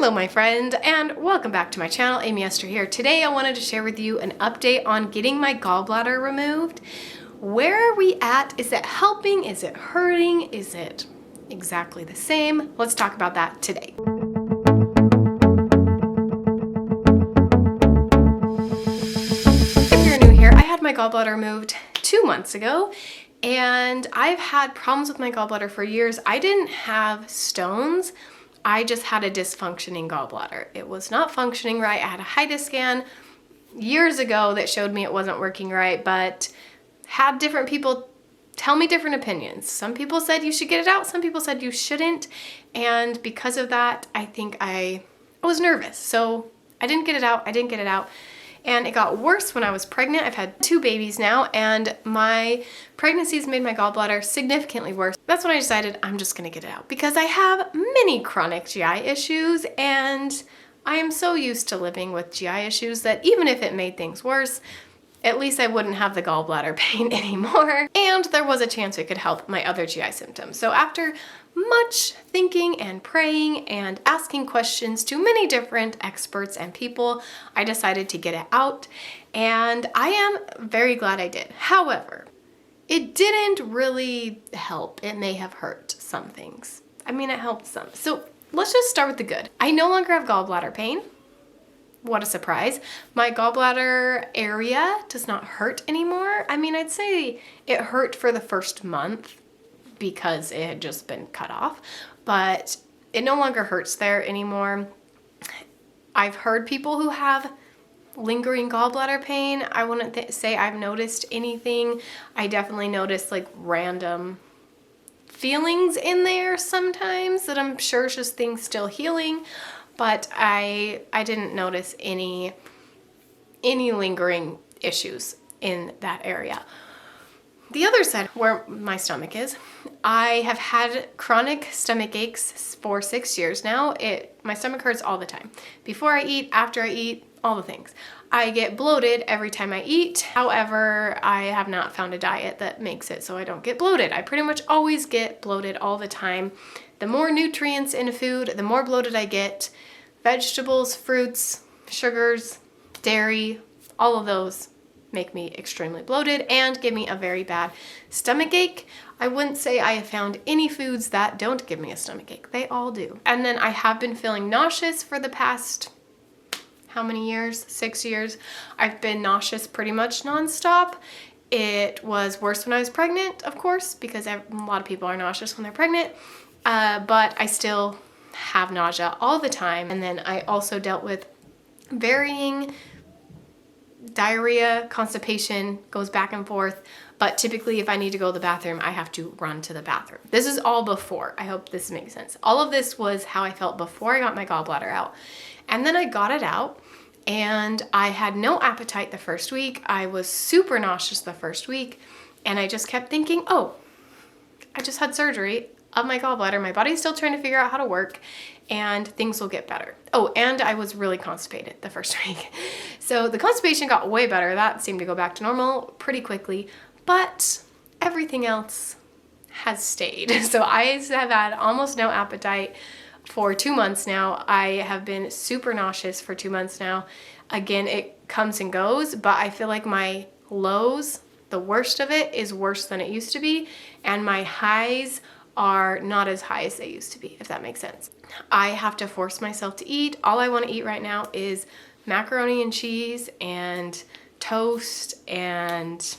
Hello my friend, and welcome back to my channel. Aimee Esther here. Today I wanted to share with you an update on getting my gallbladder removed. Where are we at? Is it helping? Is it hurting? Is it exactly the same? Let's talk about that today. If you're new here, I had my gallbladder removed 2 months ago, and I've had problems with my gallbladder for years. I didn't have stones. I just had a dysfunctioning gallbladder. It was not functioning right. I had a HIDA scan years ago that showed me it wasn't working right, but had different people tell me different opinions. Some people said you should get it out. Some people said you shouldn't. And because of that, I think I was nervous. So I didn't get it out. And it got worse when I was pregnant. I've had 2 babies now, and my pregnancies made my gallbladder significantly worse. That's when I decided I'm just gonna get it out because I have many chronic GI issues, and I am so used to living with GI issues that even if it made things worse, at least I wouldn't have the gallbladder pain anymore. And there was a chance it could help my other GI symptoms. So after much thinking and praying and asking questions to many different experts and people, I decided to get it out, and I am very glad I did. However, it didn't really help. It may have hurt some things. I mean, it helped some. So let's just start with the good. I no longer have gallbladder pain. What a surprise. My gallbladder area does not hurt anymore. I mean, I'd say it hurt for the first month because it had just been cut off, but it no longer hurts there anymore. I've heard people who have lingering gallbladder pain. I wouldn't say I've noticed anything. I definitely noticed like random feelings in there sometimes that I'm sure is just things still healing, but I didn't notice any lingering issues in that area. The other side, where my stomach is, I have had chronic stomach aches for 6 years now. My stomach hurts all the time. Before I eat, after I eat, all the things. I get bloated every time I eat. However, I have not found a diet that makes it so I don't get bloated. I pretty much always get bloated all the time. The more nutrients in a food, the more bloated I get. Vegetables, fruits, sugars, dairy, all of those make me extremely bloated and give me a very bad stomach ache. I wouldn't say I have found any foods that don't give me a stomach ache. They all do. And then I have been feeling nauseous for the past, how many years? 6 years. I've been nauseous pretty much nonstop. It was worse when I was pregnant, of course, because a lot of people are nauseous when they're pregnant, but I still have nausea all the time. And then I also dealt with varying diarrhea, constipation, goes back and forth, but typically if I need to go to the bathroom, I have to run to the bathroom. This is all before. I hope this makes sense. All of this was how I felt before I got my gallbladder out. And then I got it out, and I had no appetite the first week. I was super nauseous the first week, and I just kept thinking, oh, I just had surgery of my gallbladder. My body's still trying to figure out how to work, and things will get better. Oh, and I was really constipated the first week. So the constipation got way better. That seemed to go back to normal pretty quickly, but everything else has stayed. So I have had almost no appetite for 2 months now. I have been super nauseous for 2 months now. Again, it comes and goes, but I feel like my lows, the worst of it, is worse than it used to be, and my highs are not as high as they used to be, if that makes sense. I have to force myself to eat. All I want to eat right now is macaroni and cheese and toast, and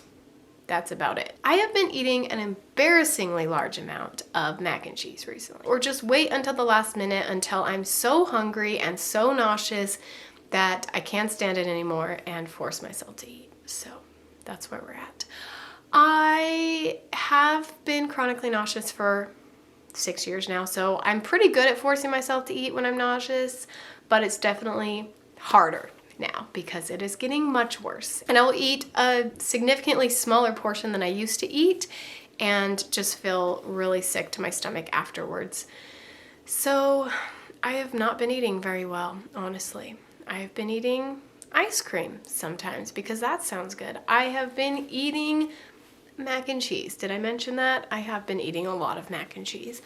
that's about it. I have been eating an embarrassingly large amount of mac and cheese recently, or just wait until the last minute until I'm so hungry and so nauseous that I can't stand it anymore and force myself to eat. So that's where we're at. I have been chronically nauseous for 6 years now, so I'm pretty good at forcing myself to eat when I'm nauseous, but it's definitely harder now because it is getting much worse. And I'll eat a significantly smaller portion than I used to eat and just feel really sick to my stomach afterwards. So I have not been eating very well, honestly. I have been eating ice cream sometimes because that sounds good. I have been eating mac and cheese. Did I mention that? I have been eating a lot of mac and cheese.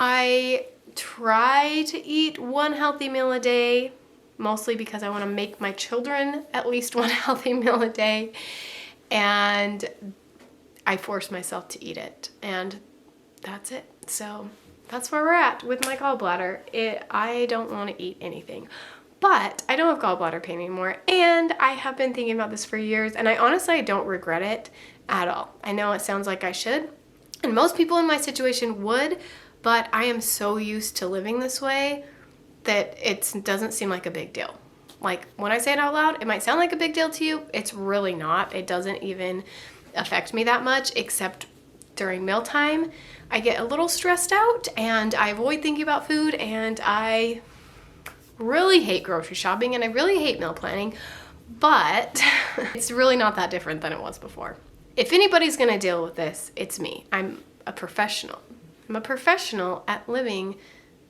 I try to eat one healthy meal a day, mostly because I want to make my children at least one healthy meal a day. And I force myself to eat it. And that's it. So that's where we're at with my gallbladder. I don't want to eat anything. But I don't have gallbladder pain anymore. And I have been thinking about this for years. And I honestly don't regret it at all. I know it sounds like I should. And most people in my situation would. But I am so used to living this way that it doesn't seem like a big deal. Like when I say it out loud, it might sound like a big deal to you. It's really not. It doesn't even affect me that much, except during mealtime. I get a little stressed out and I avoid thinking about food, and I really hate grocery shopping and I really hate meal planning, but it's really not that different than it was before. If anybody's gonna deal with this, it's me. I'm a professional. I'm a professional at living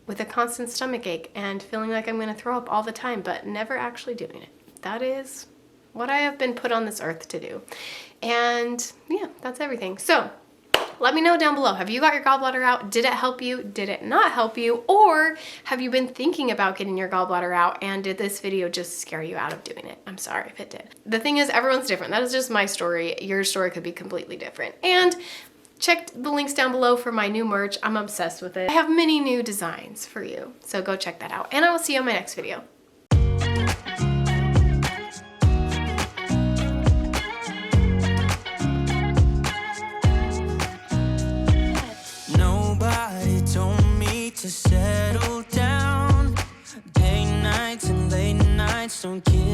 with a constant stomach ache and feeling like I'm going to throw up all the time, but never actually doing it. That is what I have been put on this earth to do. And yeah, that's everything. So let me know down below. Have you got your gallbladder out? Did it help you? Did it not help you? Or have you been thinking about getting your gallbladder out, and did this video just scare you out of doing it? I'm sorry if it did. The thing is, everyone's different. That is just my story. Your story could be completely different. And check the links down below for my new merch. I'm obsessed with it. I have many new designs for you, so go check that out. And I will see you on my next video. Nobody told me to settle down. Day nights and late nights don't kill